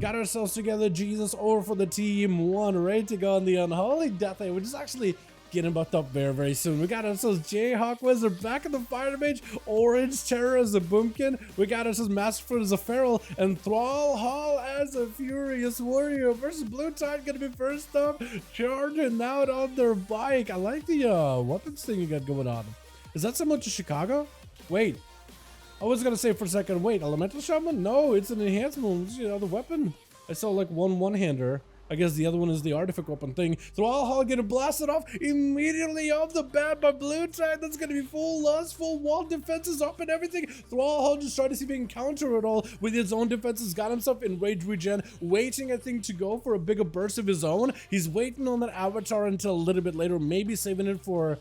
got ourselves together, Jesus, over for the team 1, ready to go on the Unholy Death Ray, which is actually getting buffed up very, very soon. We got ourselves Jayhawk Wizard back in the Fire Mage, Orange Terror as a Boomkin. We got ourselves Masterfoot as a Feral, and Thrall Hall as a Furious Warrior versus Blue Tide gonna be first up, charging out on their bike. I like the weapons thing you got going on. Is that similar to Chicago? Wait. I was gonna say for a second, wait, Elemental Shaman? No, it's an enhancement, you know, the weapon. I saw like one-hander. I guess the other one is the artifact weapon thing. Thrall Hall getting blasted off immediately off the bat by Blue Tide. That's gonna be full lust, full wall defenses up and everything. Thrall Hall just trying to see if he can counter it all with his own defenses. Got himself in rage regen, waiting, I think, to go for a bigger burst of his own. He's waiting on that avatar until a little bit later, maybe saving it for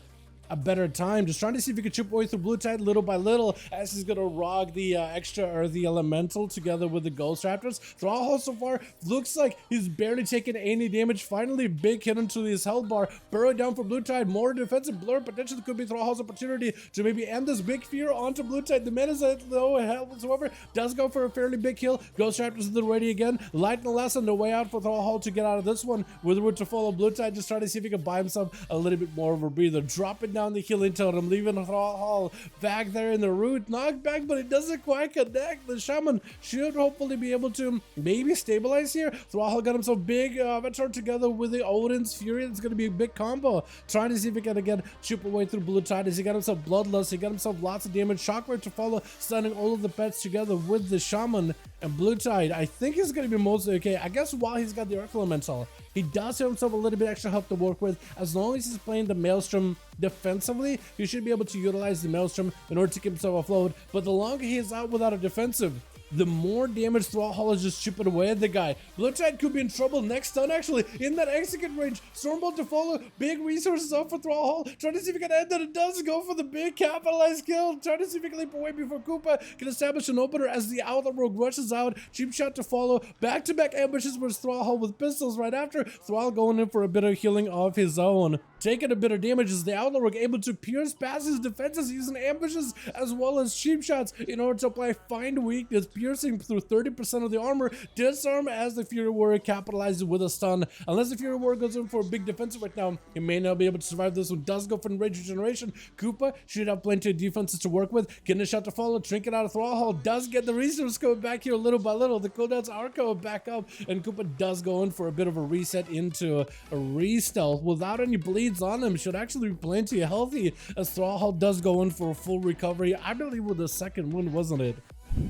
a better time, just trying to see if he could chip away through Blue Tide little by little as he's gonna rog the extra or the elemental together with the Ghost Raptors. Thrall Hall so far looks like he's barely taking any damage. Finally, big hit into his health bar, burrowed down for Blue Tide. More defensive blur potentially could be Thrall Hall's opportunity to maybe end this big fear onto Blue Tide. The man is at no health whatsoever, does go for a fairly big kill. Ghost Raptors is ready again. Lighting the last on the way out for Thrall Hall to get out of this one with route to follow. Blue Tide just trying to see if he can buy himself a little bit more of a breather, dropping down the healing totem, leaving Thrall Hall back there in the root. Knockback, but it doesn't quite connect. The Shaman should hopefully be able to maybe stabilize here. Thrall Hall got himself big avatar together with the Odin's Fury. It's going to be a big combo. Trying to see if he can again chip away through Blue Tide as he got himself Bloodlust. He got himself lots of damage. Shockwave to follow, stunning all of the pets together with the Shaman. And Blue Tide, I think he's going to be mostly okay. I guess while he's got the Earth Elemental, he does have himself a little bit extra help to work with. As long as he's playing the Maelstrom defensively, he should be able to utilize the Maelstrom in order to keep himself afloat. But the longer he is out without a defensive, the more damage Thrall Hall is just chipping away at the guy. Blue Tide could be in trouble next turn, actually, in that execute range. Stormbolt to follow, big resources up for Thrall Hall. Trying to see if he can end it. It does go for the big capitalized kill. Trying to see if he can leap away before Koopa can establish an opener as the Outlaw Rogue rushes out. Cheap shot to follow. Back-to-back ambushes with Thrall Hall with pistols right after. Thrall going in for a bit of healing of his own. Taking a bit of damage as the Outlaw Rogue able to pierce past his defenses using ambushes as well as cheap shots in order to apply Find Weakness, piercing through 30% of the armor. Disarm as the Fury Warrior capitalizes with a stun. Unless the Fury Warrior goes in for a big defensive right now, he may not be able to survive this one. Does go for Enrage Regeneration. Koopa should have plenty of defenses to work with. Getting a shot to follow, trinket out of Thrall Hall. Does get the resource coming back here little by little. The cooldowns are coming back up, and Koopa does go in for a bit of a reset into a re-stealth without any bleeds on him. Should actually be plenty healthy as Thrall Hall does go in for a full recovery. I believe with the second win, wasn't it?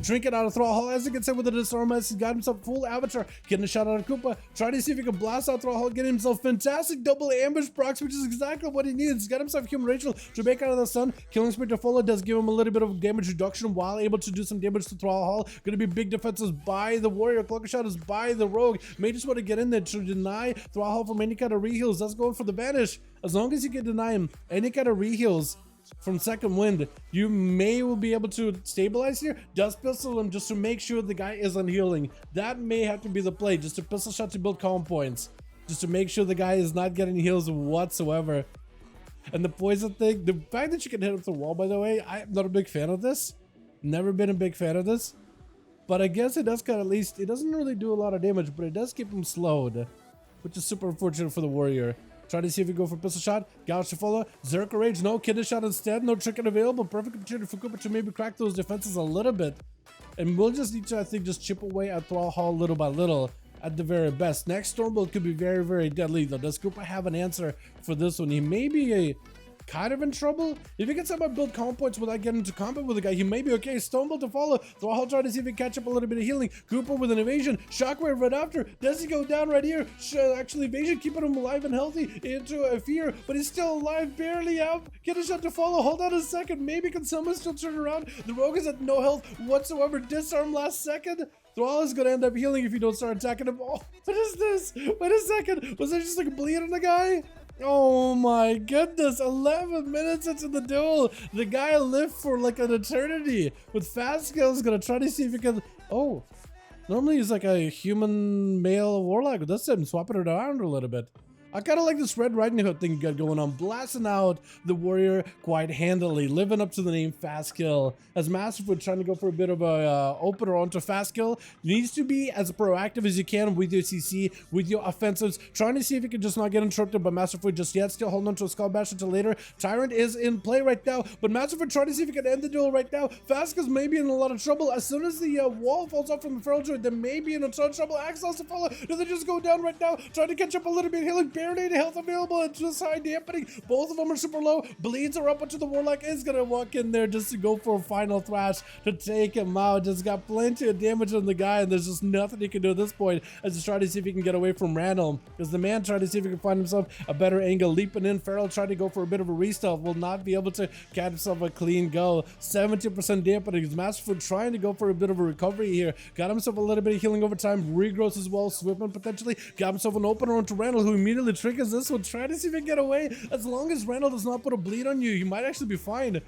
Trinket out of Thrall Hall as he gets hit with the disarm as he got himself full avatar. Getting a shot out of Koopa. Trying to see if he can blast out Thrall Hall. Getting himself fantastic double ambush procs, which is exactly what he needs. Got himself Human Rachel to make out of the sun. Killing Spree to follow does give him a little bit of damage reduction while able to do some damage to Thrall Hall. Gonna be big defenses by the Warrior. Cloaker Shot is by the Rogue. May just want to get in there to deny Thrall Hall from any kind of reheals. That's going for the Vanish. As long as you can deny him any kind of reheals from second wind, you may will be able to stabilize here. Does pistol him just to make sure the guy isn't healing. That may have to be the play, just a pistol shot to build calm points, just to make sure the guy is not getting heals whatsoever. And the poison thing, the fact that you can hit him through the wall, by the way, I'm not a big fan of this. Never been a big fan of this, but I guess it does kind of, at least it doesn't really do a lot of damage, but it does keep him slowed, which is super unfortunate for the Warrior. Try to see if we go for pistol shot. Gouge to follow. Zerka Rage. No kidney shot instead. No trinket available. Perfect opportunity for Koopa to maybe crack those defenses a little bit. And we'll just need to, I think, just chip away at Thrall Hall little by little at the very best. Next Stormbolt could be very, very deadly though. Does Koopa have an answer for this one? He may be a kind of in trouble. If he can somehow build calm points without getting into combat with the guy, he may be okay. Stormbolt to follow. Thrall Hall trying to see if he can catch up a little bit of healing. Koopa with an evasion. Shockwave right after. Does he go down right here? Actually, evasion keeping him alive and healthy into a fear, but he's still alive, barely out. Get a shot to follow. Hold on a second. Maybe can someone still turn around? The Rogue is at no health whatsoever. Disarm last second. Thrall is going to end up healing if you don't start attacking him. Oh, what is this? Wait a second. Was there just like a bleed on the guy? Oh my goodness, 11 minutes into the duel. The guy lived for like an eternity. With fast skills, gonna try to see if he can. Oh, normally he's like a human male warlock. That's him swapping it around a little bit. I kind of like this Red Riding Hood thing you got going on, blasting out the warrior quite handily, living up to the name Fast Kill. As Masterfoot trying to go for a bit of a opener onto Fast Kill, needs to be as proactive as you can with your CC, with your offensives, trying to see if you can just not get interrupted by Masterfoot just yet, still holding on to a Skull Bash until later. Tyrant is in play right now, but Masterfoot trying to see if he can end the duel right now. Fast Kill's maybe in a lot of trouble. As soon as the wall falls off from the Feral Druid, they may be in a ton of trouble. Axe has to follow. Do they just go down right now? Trying to catch up a little bit, healing. Barely any health available, and just high dampening. Both of them are super low. Bleeds are up onto the Warlock. Is gonna walk in there just to go for a final thrash to take him out. Just got plenty of damage on the guy, and there's just nothing he can do at this point as he's trying to see if he can get away from Randall. Because the man trying to see if he can find himself a better angle. Leaping in, Feral trying to go for a bit of a restealth. Will not be able to catch himself a clean go. 70% dampening. Masterfoot trying to go for a bit of a recovery here. Got himself a little bit of healing over time. Regrowth as well. Swiftman potentially. Got himself an opener onto Randall, who immediately triggers this one. Try to see if he can get away. As long as Randall does not put a bleed on you, you might actually be fine.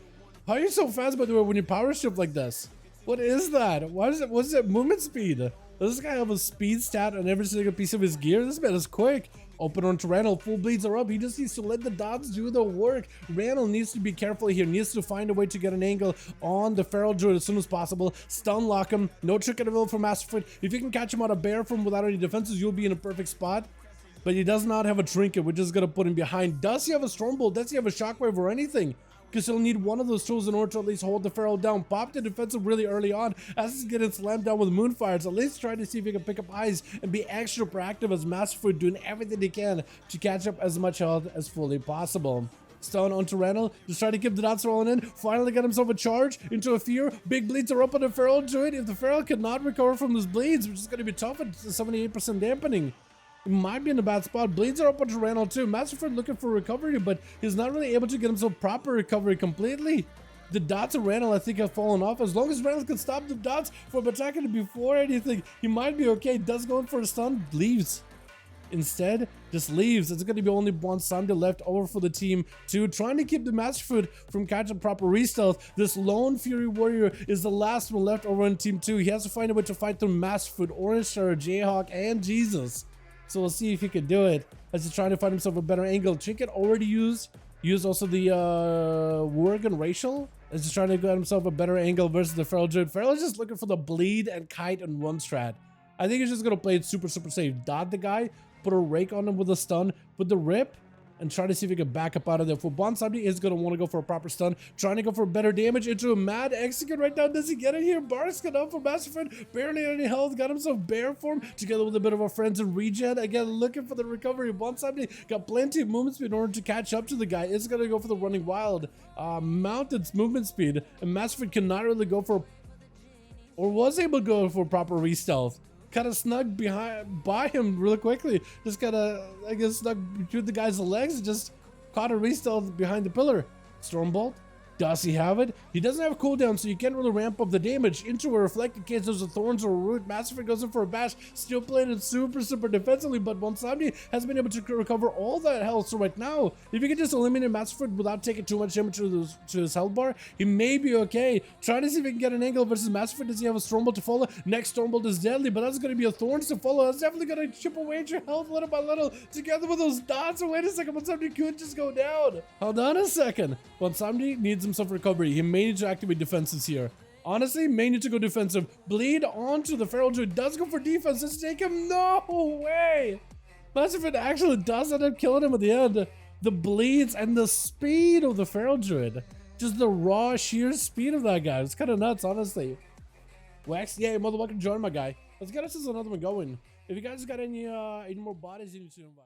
How are you so fast, by the way, when you power shift like this? What is that? What is it? What's that movement speed? Does this guy have a speed stat on every single piece of his gear? This man is quick. Open onto Randall, full bleeds are up. He just needs to let the dots do the work. Randall needs to be careful here, needs to find a way to get an angle on the Feral Druid as soon as possible. Stun lock him. No trick available for Masterfoot. If you can catch him out of bear form without any defenses, you'll be in a perfect spot. But he does not have a trinket, which is going to put him behind. Does he have a Stormbolt? Does he have a Shockwave or anything? Because he'll need one of those tools in order to at least hold the Feral down. Pop the defensive really early on as he's getting slammed down with Moonfires. At least try to see if he can pick up eyes and be extra proactive as Masterfoot, doing everything he can to catch up as much health as fully possible. Stun onto Randall, just try to keep the dots rolling in. Finally get himself a charge into a fear. Big bleeds are up on the Feral Druid. If the Feral cannot recover from those bleeds, which is going to be tough at 78% dampening, it might be in a bad spot. Bleeds are up onto Randall too. Masterfoot looking for recovery, but he's not really able to get himself proper recovery completely. The dots of Randall, I think, have fallen off. As long as Randall can stop the dots from attacking before anything, he might be okay. Does go in for a stun, leaves. Instead, just leaves. It's going to be only one Sunday left over for the team two, trying to keep the Masterfoot from catching proper restealth. This lone Fury Warrior is the last one left over in team two. He has to find a way to fight through Masterfoot, Orange Terror, Jayhawk, and Jesus. So we'll see if he can do it as he's trying to find himself a better angle. Trinket already used also the Worgen Racial as he's trying to get himself a better angle versus the Feral Druid. Feral is just looking for the bleed and kite and run strat. I think he's just going to play it super safe. Dot the guy, put a rake on him with a stun, put the rip, and try to see if he can back up out of there. For Bonsabdi is going to want to go for a proper stun, trying to go for better damage into a mad execute right now. Does he get it here? Barks got up for Masterfoot, barely any health, got himself bear form together with a bit of a friends and regen. Again, looking for the recovery. Bonsabdi got plenty of movement speed in order to catch up to the guy. Is going to go for the running wild, mounted movement speed, and Masterfoot cannot really go for, or was able to go for proper re-stealth. Kind of snuck by him really quickly. Just kind of, I guess, snuck between the guy's legs and just caught a restealth behind the pillar. Stormbolt. Does he have it? He doesn't have a cooldown, so you can't really ramp up the damage into a reflect in case there's a Thorns or a Root. Masterfoot goes in for a bash, still playing it super defensively, but Bonsabdi has been able to recover all that health. So right now, if you can just eliminate Masterfoot without taking too much damage to his health bar, he may be okay. Trying to see if he can get an angle versus Masterfoot. Does he have a Stormbolt to follow? Next Stormbolt is deadly, but that's going to be a Thorns to follow. That's definitely going to chip away at your health little by little together with those dots. Oh, wait a second, Bonsabdi could just go down. Hold on a second. Bonsabdi needs himself recovery. He may need to activate defenses here. Honestly, may need to go defensive. Bleed onto the Feral Druid. Does go for defense. Let's take him. No way. Masterfoot actually does end up killing him at the end. The bleeds and the speed of the Feral Druid. Just the raw, sheer speed of that guy. It's kind of nuts, honestly. Wax, yeah, motherfucking join my guy. Let's get us another one going. If you guys got any more bodies you need to invite.